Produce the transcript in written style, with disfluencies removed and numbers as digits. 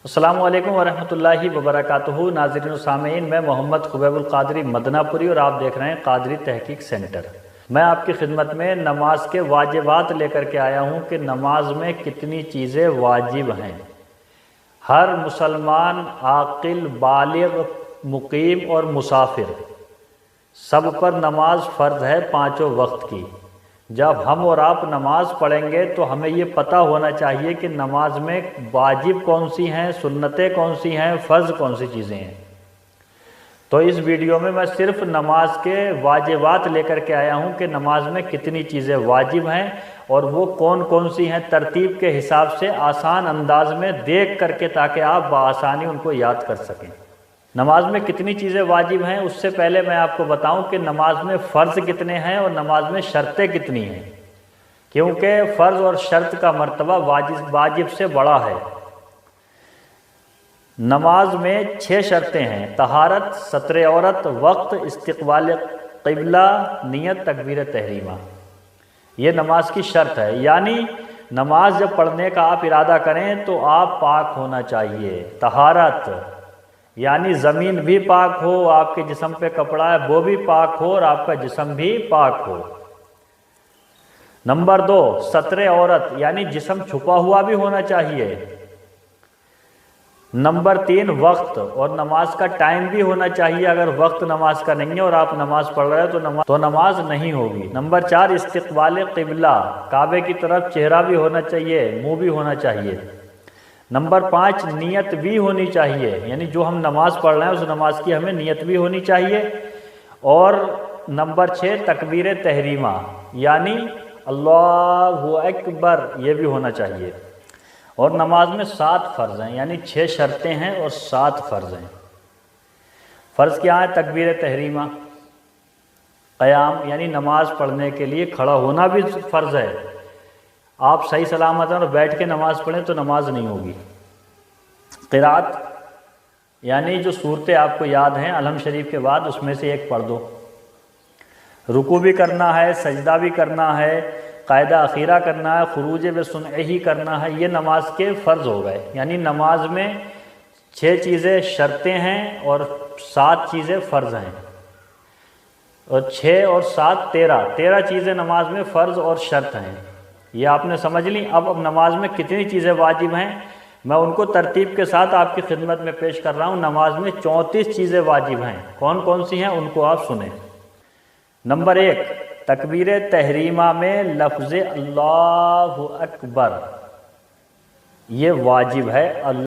السلام علیکم ورحمۃ اللہ وبرکاتہ۔ ناظرین و سامعین، میں محمد خبیب القادری مدنہ پوری اور آپ دیکھ رہے ہیں قادری تحقیق سینٹر۔ میں آپ کی خدمت میں نماز کے واجبات لے کر کے آیا ہوں کہ نماز میں کتنی چیزیں واجب ہیں۔ ہر مسلمان عاقل، بالغ، مقیم اور مسافر سب پر نماز فرض ہے پانچوں وقت کی۔ جب ہم اور آپ نماز پڑھیں گے تو ہمیں یہ پتہ ہونا چاہیے کہ نماز میں واجب کون سی ہیں، سنتیں کون سی ہیں، فرض کون سی چیزیں ہیں۔ تو اس ویڈیو میں صرف نماز کے واجبات لے کر کے آیا ہوں کہ نماز میں کتنی چیزیں واجب ہیں اور وہ کون کون سی ہیں، ترتیب کے حساب سے آسان انداز میں دیکھ کر کے، تاکہ آپ بآسانی ان کو یاد کر سکیں۔ نماز میں کتنی چیزیں واجب ہیں، اس سے پہلے میں آپ کو بتاؤں کہ نماز میں فرض کتنے ہیں اور نماز میں شرطیں کتنی ہیں، کیونکہ فرض اور شرط کا مرتبہ واجب سے بڑا ہے۔ نماز میں 6 شرطیں ہیں: طہارت، ستر عورت، وقت، استقبال قبلہ، نیت، تکبیر تحریمہ۔ یہ نماز کی شرط ہے، یعنی نماز جب پڑھنے کا آپ ارادہ کریں تو آپ پاک ہونا چاہیے۔ طہارت یعنی زمین بھی پاک ہو، آپ کے جسم پہ کپڑا ہے وہ بھی پاک ہو اور آپ کا جسم بھی پاک ہو۔ نمبر 2، ستر عورت یعنی جسم چھپا ہوا بھی ہونا چاہیے۔ نمبر 3، وقت اور نماز کا ٹائم بھی ہونا چاہیے۔ اگر وقت نماز کا نہیں ہے اور آپ نماز پڑھ رہے ہیں تو نماز نہیں ہوگی۔ نمبر 4، استقبال قبلہ، کعبے کی طرف چہرہ بھی ہونا چاہیے، منہ بھی ہونا چاہیے۔ نمبر 5، نیت بھی ہونی چاہیے، یعنی جو ہم نماز پڑھ رہے ہیں اس نماز کی ہمیں نیت بھی ہونی چاہیے۔ اور نمبر 6، تکبیر تحریمہ یعنی اللہ اکبر، یہ بھی ہونا چاہیے۔ اور نماز میں 7 فرض ہیں، یعنی 6 شرطیں ہیں اور 7 فرض ہیں۔ فرض کیا ہے؟ تکبیر تحریمہ، قیام یعنی نماز پڑھنے کے لیے کھڑا ہونا بھی فرض ہے۔ آپ صحیح سلامت ہیں اور بیٹھ کے نماز پڑھیں تو نماز نہیں ہوگی۔ قرات یعنی جو صورتیں آپ کو یاد ہیں الحم شریف کے بعد اس میں سے ایک پڑھ دو۔ رکوع بھی کرنا ہے، سجدہ بھی کرنا ہے، قاعدہ اخیرہ کرنا ہے، خروج بسنعہ کرنا ہے۔ یہ نماز کے فرض ہو گئے، یعنی نماز میں 6 چیزیں شرطیں ہیں اور 7 چیزیں فرض ہیں۔ اور 6 اور 7 13 چیزیں نماز میں فرض اور شرط ہیں۔ یہ آپ نے سمجھ لی۔ اب نماز میں کتنی چیزیں واجب ہیں میں ان کو ترتیب کے ساتھ آپ کی خدمت میں پیش کر رہا ہوں۔ نماز میں 34 چیزیں واجب ہیں۔ کون کون سی ہیں ان کو آپ سنیں۔ نمبر 1، تکبیر تحریمہ میں لفظ اللہ اکبر، یہ واجب ہے۔